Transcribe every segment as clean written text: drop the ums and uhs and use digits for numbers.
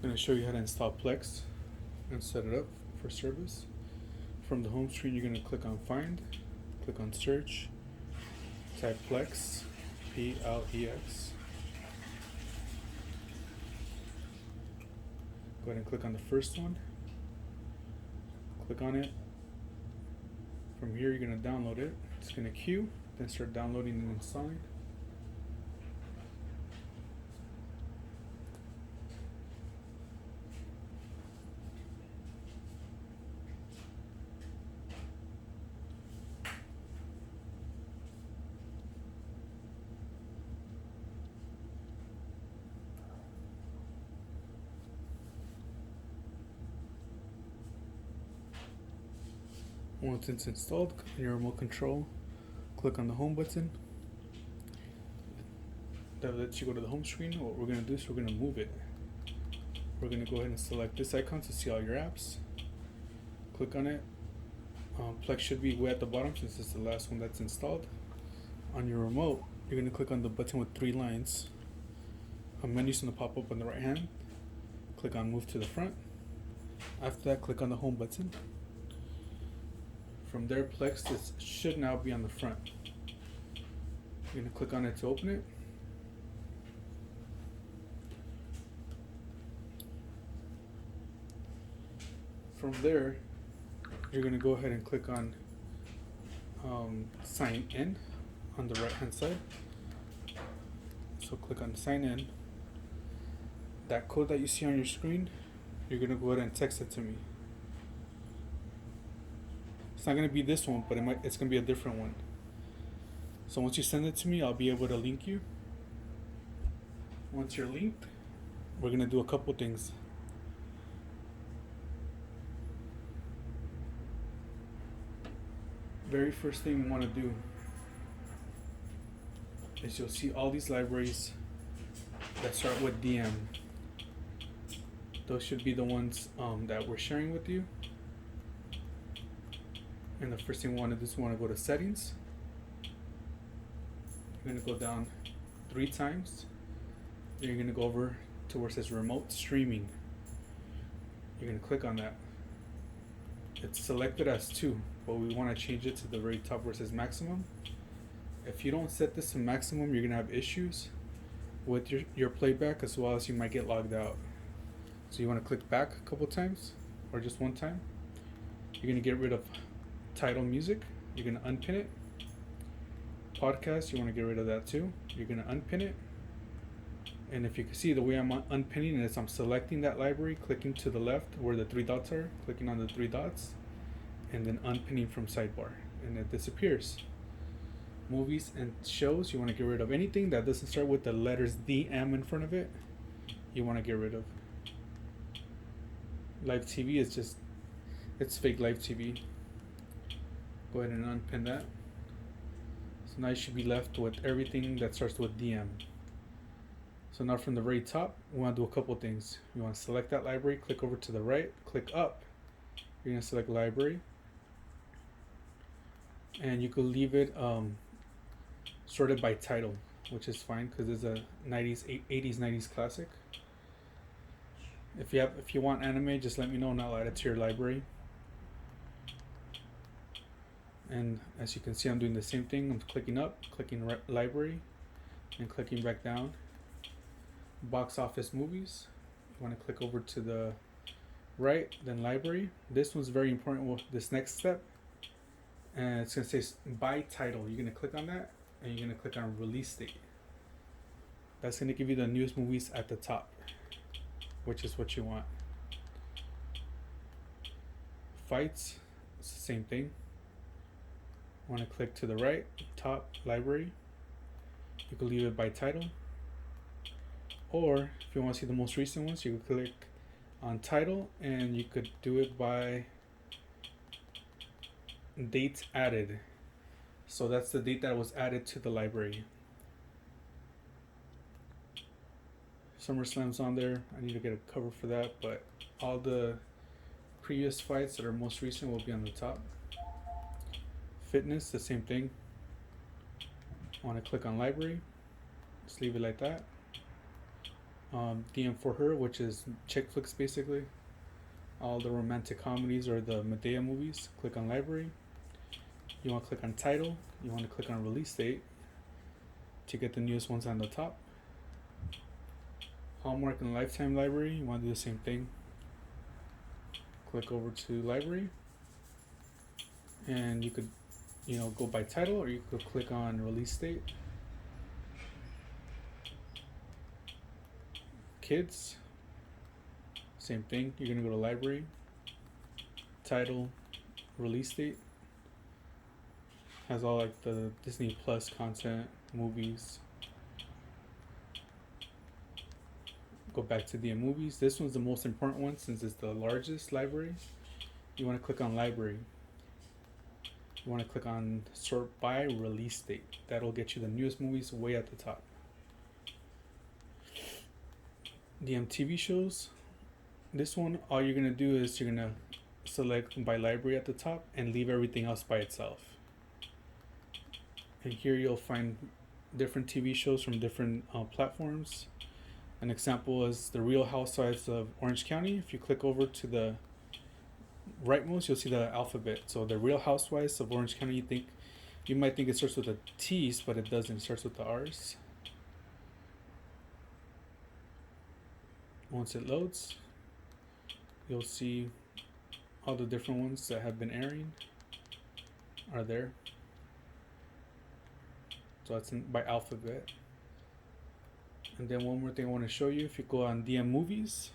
I'm going to show you how to install Plex and set it up for service. From the home screen, you're going to click on Find, click on Search, type Plex, Plex. Go ahead and click on the first one. Click on it. From here, you're going to download it. It's going to queue, then start downloading and installing. Once it's installed, in your remote control, click on the home button. That lets you go to the home screen. What we're going to do is we're going to move it. We're going to go ahead and select this icon to see all your apps. Click on it. Plex should be way at the bottom since it's the last one that's installed. On your remote, you're going to click on the button with 3 lines. A menu's going to pop up on the right hand. Click on Move to the Front. After that, click on the Home button. From there, Plex should now be on the front. You're going to click on it to open it. From there, you're going to go ahead and click on Sign In on the right hand side. So click on Sign In. That code that you see on your screen, you're going to go ahead and text it to me. It's not going to be this one, but it's going to be a different one. So once you send it to me, I'll be able to link you. Once you're linked, we're going to do a couple things. Very first thing we want to do is you'll see all these libraries that start with DM. Those should be the ones that we're sharing with you. And the first thing we want to do is we want to go to Settings. You're going to go down 3 times. Then you're going to go over to where it says Remote Streaming. You're going to click on that. It's selected as 2, but we want to change it to the very top where it says Maximum. If you don't set this to maximum, you're going to have issues with your playback, as well as you might get logged out. So you want to click back a couple times, or just one time. You're going to get rid of title music. You're going to unpin it. Podcast, you want to get rid of that too. You're going to unpin it. And if you can see, the way I'm unpinning it is I'm selecting that library, clicking to the left where the 3 dots are, clicking on the 3 dots, and then unpinning from sidebar, and it disappears. Movies and shows, you want to get rid of anything that doesn't start with the letters DM in front of it. You want to get rid of. Live TV is just, it's fake live TV. Go ahead and unpin that. So now you should be left with everything that starts with DM. So now from the very top, we want to do a couple things. You want to select that library, click over to the right, click up. You're going to select library. And you could leave it sorted by title, which is fine because it's a 80s, 90s classic. If you want anime, just let me know and I'll add it to your library. And as you can see, I'm doing the same thing. I'm clicking up, clicking library, and clicking back down. Box office movies. You want to click over to the right, then library. This one's very important with this next step. And it's going to say by title. You're going to click on that, and you're going to click on release date. That's going to give you the newest movies at the top, which is what you want. Fights, it's the same thing. Want to click to the right, top, library. You can leave it by title. Or if you want to see the most recent ones, you can click on title, and you could do it by date added. So that's the date that was added to the library. SummerSlam's on there. I need to get a cover for that, but all the previous fights that are most recent will be on the top. Fitness, the same thing. I want to click on library. Just leave it like that. DM for her, which is chick flicks basically. All the romantic comedies or the Medea movies. Click on library. You want to click on title. You want to click on release date to get the newest ones on the top. Hallmark and Lifetime library. You want to do the same thing. Click over to library, and you could, go by title, or you could click on release date. Kids, same thing. You're gonna go to library, title, release date. Has all like the Disney Plus content, movies. Go back to the movies. This one's the most important one since it's the largest library. You want to click on library. You want to click on sort by release date. That'll get you the newest movies way at the top. The TV shows. This one, all you're gonna do is you're gonna select by library at the top and leave everything else by itself. And here you'll find different TV shows from different platforms. An example is the Real Housewives of Orange County. If you click over to the rightmost, you'll see the alphabet. So the Real Housewives of Orange County, you might think it starts with the T's, but it doesn't. It starts with the R's. Once it loads, you'll see all the different ones that have been airing are there. So that's by alphabet. And then one more thing I want to show you, if you go on DM movies,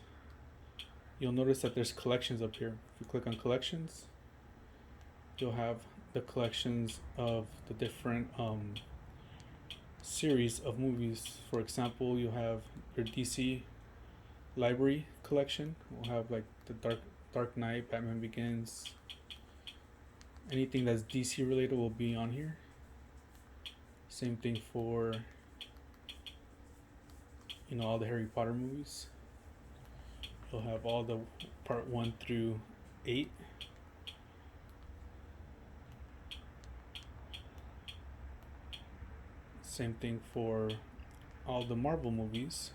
you'll notice that there's collections up here. If you click on collections, you'll have the collections of the different series of movies. For example, you have your DC library collection. We'll have like the Dark Knight, Batman Begins. Anything that's DC related will be on here. Same thing for all the Harry Potter movies. You'll have all the part 1 through 8. Same thing for all the Marvel movies.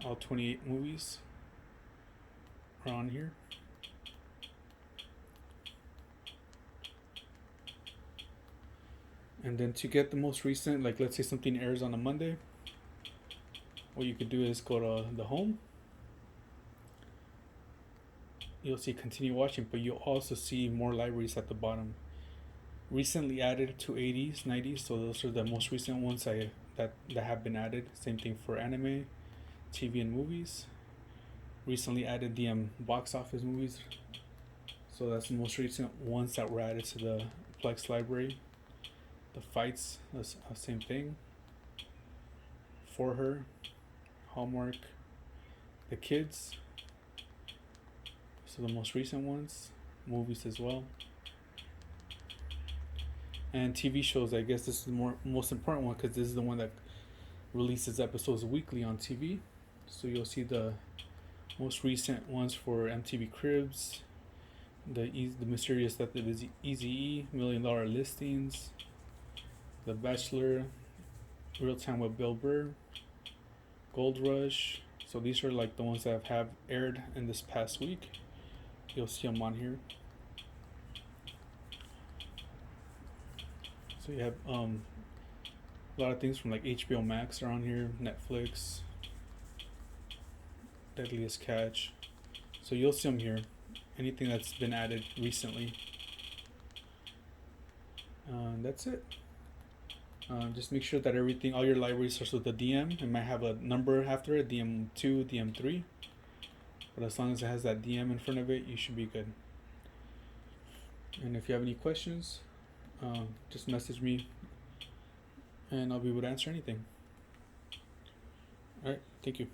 All 28 movies are on here. And then to get the most recent, like let's say something airs on a Monday, what you could do is go to the home. You'll see continue watching, but you'll also see more libraries at the bottom. Recently added to 80s, 90s, so those are the most recent ones that have been added. Same thing for anime, TV, and movies. Recently added the box office movies, so that's the most recent ones that were added to the plex library. The fights, the same thing. For Her, Hallmark, the kids, so the most recent ones, movies as well. And TV shows, I guess this is the most important one because this is the one that releases episodes weekly on TV. So you'll see the most recent ones for MTV Cribs, the Mysterious Death of Eazy-E, $1 Million Listings, The Bachelor, Real Time with Bill Burr, Gold Rush. So these are like the ones that have aired in this past week. You'll see them on here. So you have a lot of things from like HBO Max are on here, Netflix, Deadliest Catch. So you'll see them here. Anything that's been added recently. That's it. Just make sure that all your libraries starts with a DM. It might have a number after it, DM2, DM3. But as long as it has that DM in front of it, you should be good. And if you have any questions, just message me and I'll be able to answer anything. Alright, thank you.